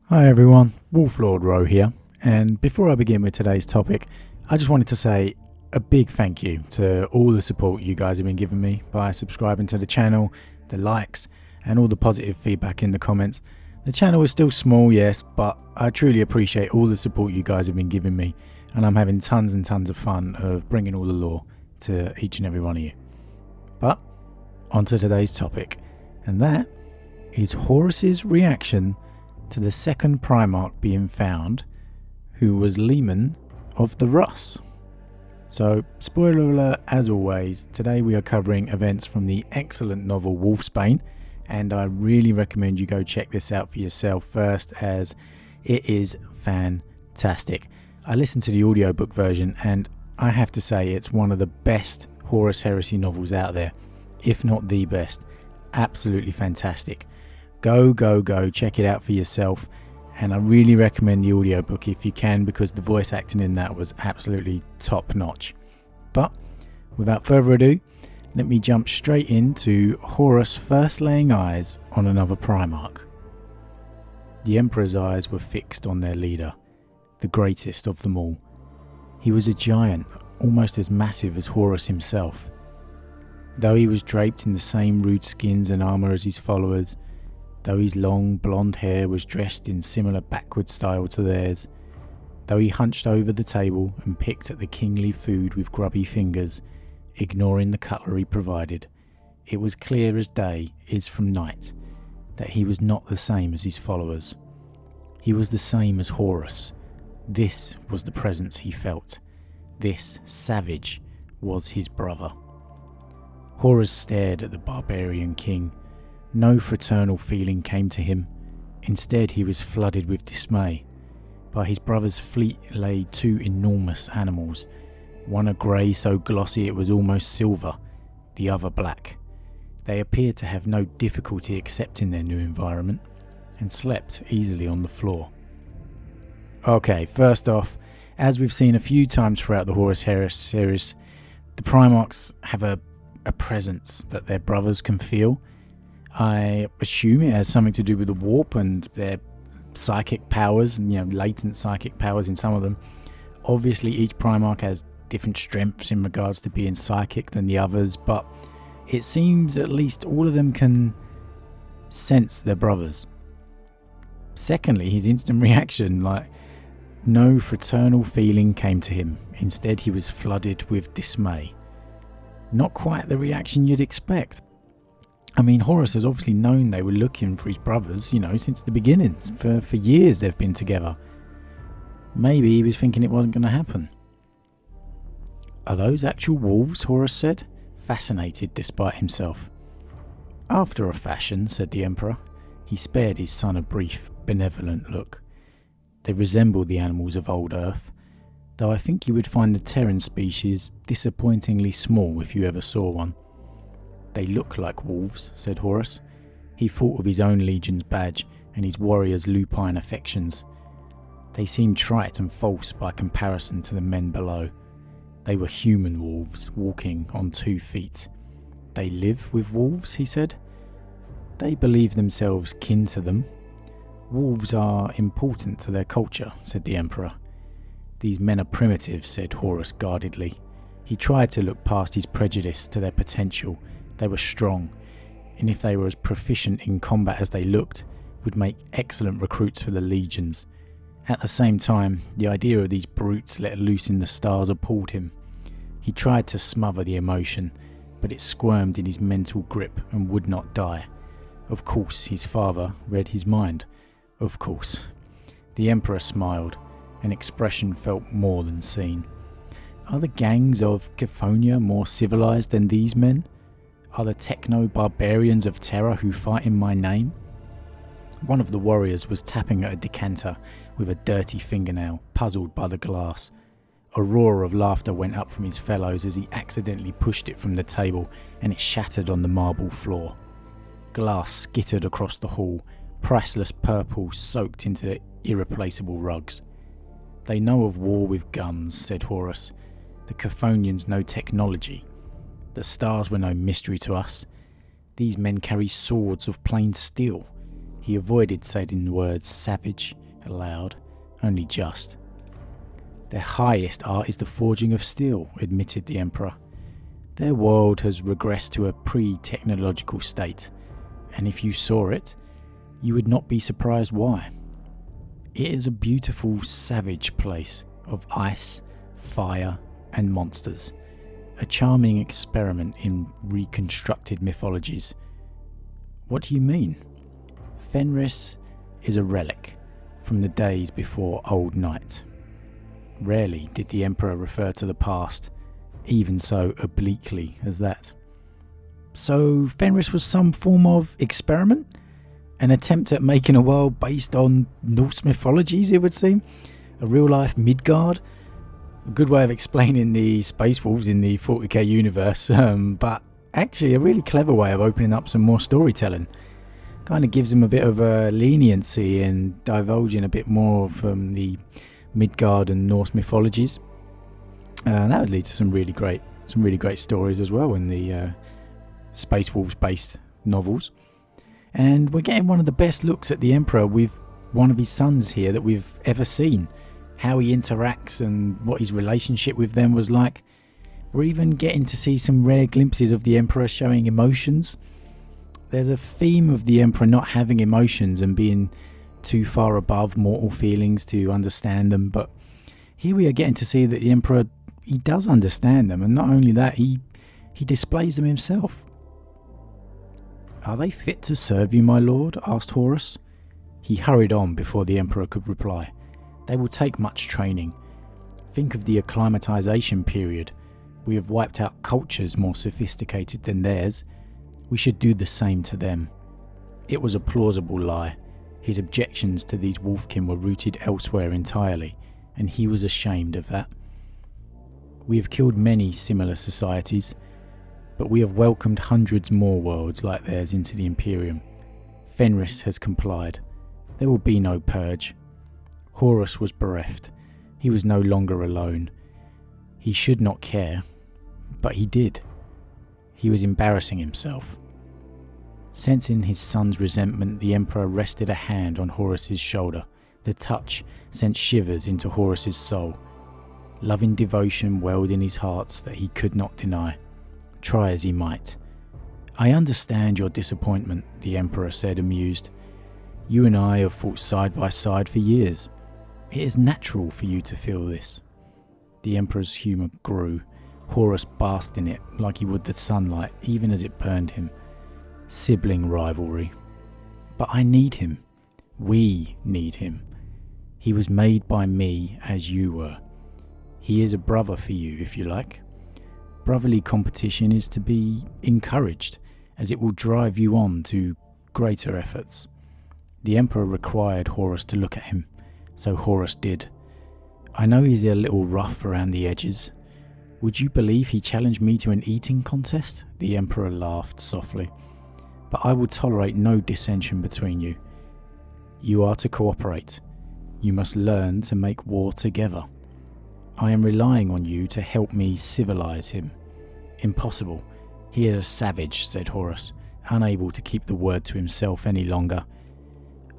Hi everyone, Lord Rho here, and before I begin with today's topic, I just wanted to say a big thank you to all the support you guys have been giving me by subscribing to the channel, the likes, and all the positive feedback in the comments. The channel is still small, yes, but I truly appreciate all the support you guys have been giving me, and I'm having tons and tons of fun of bringing all the lore to each and every one of you. But, on to today's topic, and that is Horus's reaction to the second Primarch being found, who was Leman of the Rus. So, spoiler alert as always, today we are covering events from the excellent novel Wolfsbane, and I really recommend you go check this out for yourself first, as it is fantastic. I listened to the audiobook version and I have to say it's one of the best Horus Heresy novels out there, if not the best. Absolutely fantastic. Go check it out for yourself, and I really recommend the audiobook if you can, because the voice acting in that was absolutely top notch. But without further ado, let me jump straight into Horus first laying eyes on another Primarch. The Emperor's eyes were fixed on their leader, the greatest of them all. He was a giant, almost as massive as Horus himself. Though he was draped in the same rude skins and armour as his followers, though his long blonde hair was dressed in similar backward style to theirs, though he hunched over the table and picked at the kingly food with grubby fingers, ignoring the cutlery provided, it was clear as day is from night that he was not the same as his followers. He was the same as Horus. This was the presence he felt. This savage was his brother. Horus stared at the barbarian king. No fraternal feeling came to him. Instead, he was flooded with dismay. By his brother's fleet lay two enormous animals, one a grey so glossy it was almost silver, the other black. They appeared to have no difficulty accepting their new environment, and slept easily on the floor. Okay, first off, as we've seen a few times throughout the Horus Heresy series, the Primarchs have a presence that their brothers can feel. I assume it has something to do with the warp and their psychic powers, and latent psychic powers in some of them. Obviously each Primarch has different strengths in regards to being psychic than the others, but it seems at least all of them can sense their brothers. Secondly, his instant reaction, no fraternal feeling came to him. Instead, he was flooded with dismay. Not quite the reaction you'd expect. I mean, Horus has obviously known they were looking for his brothers, since the beginnings. For years they've been together. Maybe he was thinking it wasn't going to happen. Are those actual wolves? Horus said, fascinated despite himself. After a fashion, said the Emperor. He spared his son a brief, benevolent look. They resemble the animals of old Earth, though I think you would find the Terran species disappointingly small if you ever saw one. They look like wolves, said Horus. He thought of his own legion's badge and his warriors' lupine affections. They seemed trite and false by comparison to the men below. They were human wolves, walking on 2 feet. They live with wolves, he said. They believe themselves kin to them. Wolves are important to their culture, said the Emperor. These men are primitive, said Horus guardedly. He tried to look past his prejudice to their potential. They were strong, and if they were as proficient in combat as they looked, would make excellent recruits for the legions. At the same time, the idea of these brutes let loose in the stars appalled him. He tried to smother the emotion, but it squirmed in his mental grip and would not die. Of course, his father read his mind. Of course. The Emperor smiled. An expression felt more than seen. Are the gangs of Chthonian more civilized than these men? Are the techno-barbarians of terror who fight in my name? One of the warriors was tapping at a decanter with a dirty fingernail, puzzled by the glass. A roar of laughter went up from his fellows as he accidentally pushed it from the table, and it shattered on the marble floor. Glass skittered across the hall, priceless purple soaked into irreplaceable rugs. They know of war with guns, said Horus. The Chthonians know technology. The stars were no mystery to us. These men carry swords of plain steel. He avoided saying the words savage aloud, only just. Their highest art is the forging of steel, admitted the Emperor. Their world has regressed to a pre-technological state, and if you saw it, you would not be surprised why. It is a beautiful, savage place of ice, fire, and monsters. A charming experiment in reconstructed mythologies. What do you mean? Fenris is a relic from the days before Old Night. Rarely did the Emperor refer to the past, even so obliquely as that. So Fenris was some form of experiment? An attempt at making a world based on Norse mythologies, it would seem? A real-life Midgard? A good way of explaining the Space Wolves in the 40k universe, but actually a really clever way of opening up some more storytelling. Kind of gives him a bit of a leniency and divulging a bit more from the Midgard and Norse mythologies. That would lead to some really great stories as well in the Space Wolves based novels. And we're getting one of the best looks at the Emperor with one of his sons here that we've ever seen. How he interacts and what his relationship with them was like. We're even getting to see some rare glimpses of the Emperor showing emotions. There's a theme of the Emperor not having emotions and being too far above mortal feelings to understand them, but here we are getting to see that the Emperor, he does understand them, and not only that, he displays them himself. "Are they fit to serve you, my lord?" asked Horus. He hurried on before the Emperor could reply. "They will take much training. Think of the acclimatization period. We have wiped out cultures more sophisticated than theirs. We should do the same to them." It was a plausible lie. His objections to these wolfkin were rooted elsewhere entirely, and he was ashamed of that. "We have killed many similar societies, but we have welcomed hundreds more worlds like theirs into the Imperium. Fenris has complied. There will be no purge." Horus was bereft. He was no longer alone. He should not care, but he did. He was embarrassing himself. Sensing his son's resentment, the Emperor rested a hand on Horus's shoulder. The touch sent shivers into Horus's soul. Loving devotion welled in his heart that he could not deny, try as he might. "I understand your disappointment," the Emperor said, amused. "You and I have fought side by side for years. It is natural for you to feel this." The Emperor's humour grew. Horus basked in it like he would the sunlight, even as it burned him. Sibling rivalry. "But I need him. We need him. He was made by me as you were. He is a brother for you, if you like. Brotherly competition is to be encouraged, as it will drive you on to greater efforts." The Emperor required Horus to look at him, so Horus did. "I know he's a little rough around the edges. Would you believe he challenged me to an eating contest?" The Emperor laughed softly. "But I will tolerate no dissension between you. You are to cooperate. You must learn to make war together. I am relying on you to help me civilize him." "Impossible. He is a savage," said Horus, unable to keep the word to himself any longer.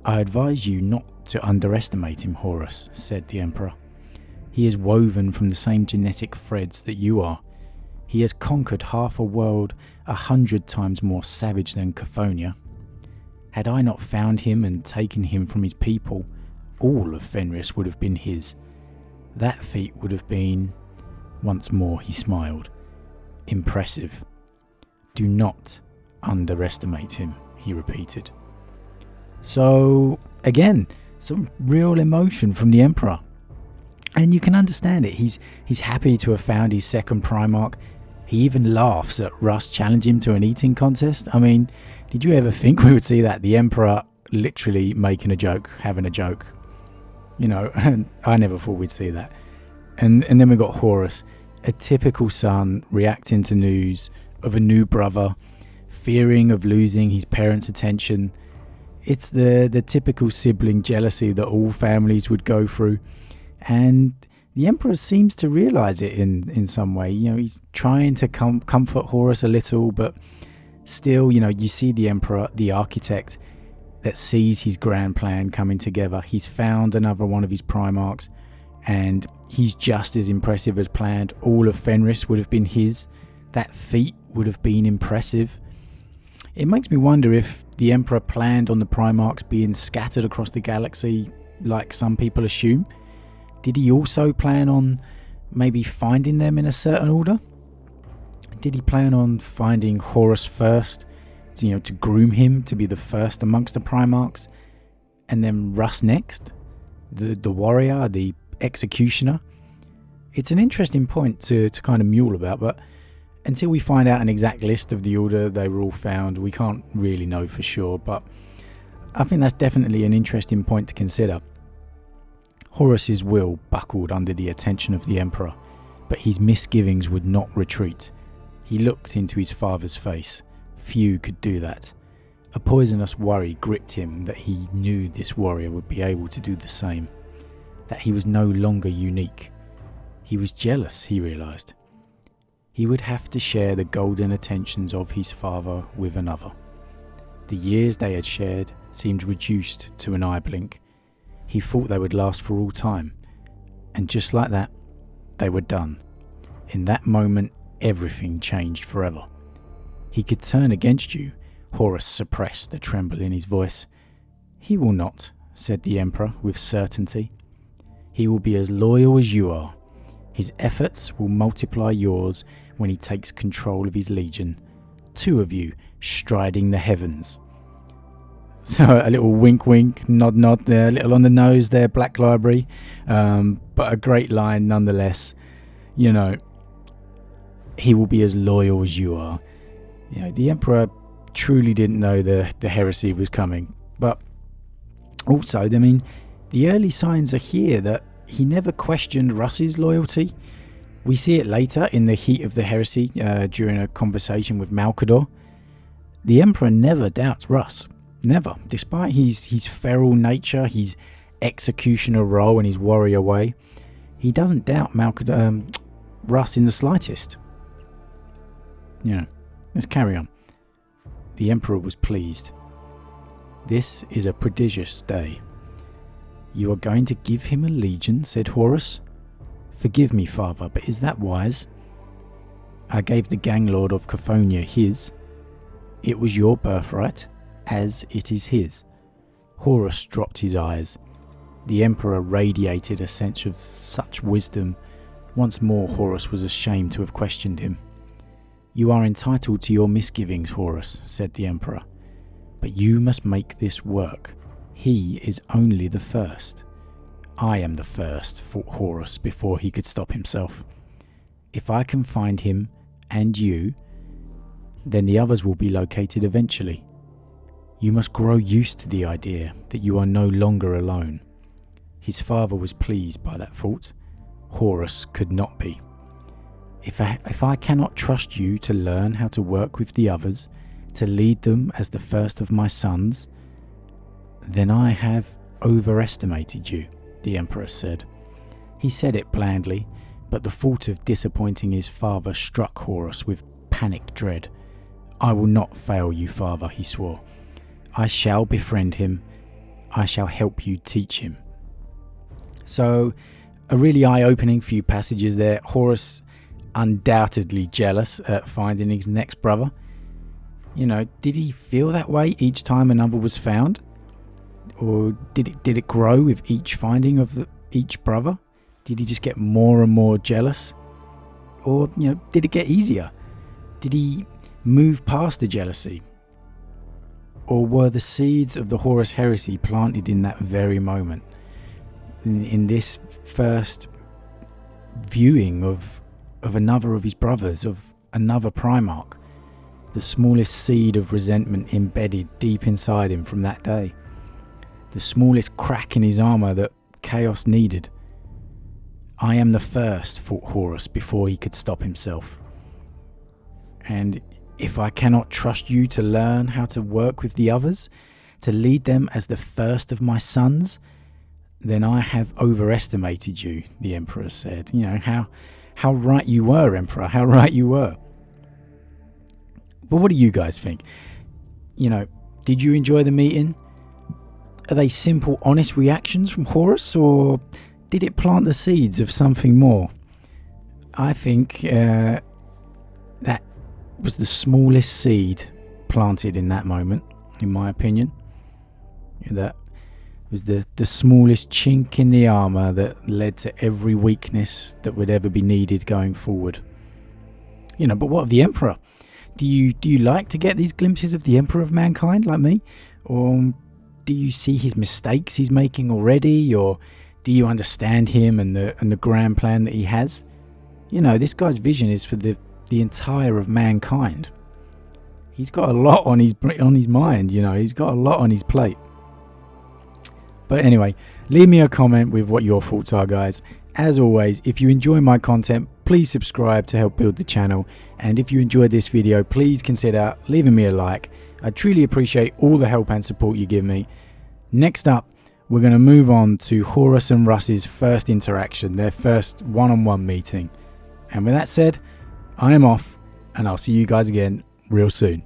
"I advise you not to underestimate him, Horus," said the Emperor. "He is woven from the same genetic threads that you are. He has conquered half a world 100 times more savage than Cophonia. Had I not found him and taken him from his people, all of Fenris would have been his. That feat would have been," once more he smiled, "impressive. Do not underestimate him," he repeated. So, again, some real emotion from the Emperor. And you can understand it. He's happy to have found his second Primarch. He even laughs at Russ challenging him to an eating contest. I mean, did you ever think we would see that? The Emperor literally making a joke, having a joke. You know, and I never thought we'd see that. And then we got Horus, a typical son reacting to news of a new brother, fearing of losing his parents' attention. It's the typical sibling jealousy that all families would go through. And the Emperor seems to realise it in some way. You know, he's trying to comfort Horus a little, but still, you know, you see the Emperor, the architect, that sees his grand plan coming together. He's found another one of his Primarchs, and he's just as impressive as planned. All of Fenris would have been his. That feat would have been impressive. It makes me wonder if the Emperor planned on the Primarchs being scattered across the galaxy like some people assume. Did he also plan on maybe finding them in a certain order? Did he plan on finding Horus first, to groom him to be the first amongst the Primarchs, and then Russ next, the warrior, the executioner? It's an interesting point to kind of mule about, but until we find out an exact list of the order they were all found, we can't really know for sure. But I think that's definitely an interesting point to consider. Horus's will buckled under the attention of the Emperor, but his misgivings would not retreat. He looked into his father's face. Few could do that. A poisonous worry gripped him that he knew this warrior would be able to do the same, that he was no longer unique. He was jealous, he realised. He would have to share the golden attentions of his father with another. The years they had shared seemed reduced to an eye blink. He thought they would last for all time, and just like that, they were done. In that moment, everything changed forever. He could turn against you. Horus suppressed the tremble in his voice. He will not, said the Emperor with certainty. He will be as loyal as you are. His efforts will multiply yours when he takes control of his legion. 2 of you striding the heavens. So a little wink wink, nod nod there, a little on the nose there, Black Library, but a great line nonetheless. He will be as loyal as you are. The Emperor truly didn't know the heresy was coming, but also, the early signs are here that he never questioned Russ's loyalty. We see it later in the heat of the heresy during a conversation with Malcador. The Emperor never doubts Russ. Never. Despite his feral nature, his executioner role and his warrior way, he doesn't doubt Russ in the slightest. Let's carry on. The Emperor was pleased. This is a prodigious day. You are going to give him a legion, said Horus. Forgive me, father, but is that wise? I gave the gang lord of Cophonia his. It was your birthright, as it is his. Horus dropped his eyes. The Emperor radiated a sense of such wisdom. Once more Horus was ashamed to have questioned him. You are entitled to your misgivings, Horus, said the Emperor. But you must make this work. He is only the first. I am the first, thought Horus before he could stop himself. If I can find him and you, then the others will be located eventually. You must grow used to the idea that you are no longer alone. His father was pleased by that thought. Horus could not be. If I cannot trust you to learn how to work with the others, to lead them as the first of my sons, then I have overestimated you, the Emperor said. He said it blandly, but the thought of disappointing his father struck Horus with panic dread. I will not fail you, father, he swore. I shall befriend him. I shall help you teach him. So, a really eye-opening few passages there. Horus undoubtedly jealous at finding his next brother. Did he feel that way each time another was found? Or did it grow with each finding of each brother? Did he just get more and more jealous? Or, did it get easier? Did he move past the jealousy? Or were the seeds of the Horus heresy planted in that very moment? In this first viewing of another of his brothers, of another Primarch, the smallest seed of resentment embedded deep inside him from that day, the smallest crack in his armour that chaos needed. I am the first, thought Horus before he could stop himself. And if I cannot trust you to learn how to work with the others, to lead them as the first of my sons, then I have overestimated you, the Emperor said. How right you were, Emperor, how right you were. But what do you guys think? Did you enjoy the meeting? Are they simple, honest reactions from Horus, or did it plant the seeds of something more? I think that was the smallest seed planted in that moment, in my opinion. That was the smallest chink in the armour that led to every weakness that would ever be needed going forward. But what of the Emperor? Do you like to get these glimpses of the Emperor of mankind, like me? Or do you see his mistakes he's making already? Or do you understand him and the grand plan that he has? This guy's vision is for the entire of mankind. He's got a lot on his mind, he's got a lot on his plate. But anyway, leave me a comment with what your thoughts are, guys. As always, if you enjoy my content, please subscribe to help build the channel. And if you enjoyed this video, please consider leaving me a like. I truly appreciate all the help and support you give me. Next up, we're going to move on to Horus and Russ's first interaction, their first one-on-one meeting. And with that said, I am off, and I'll see you guys again real soon.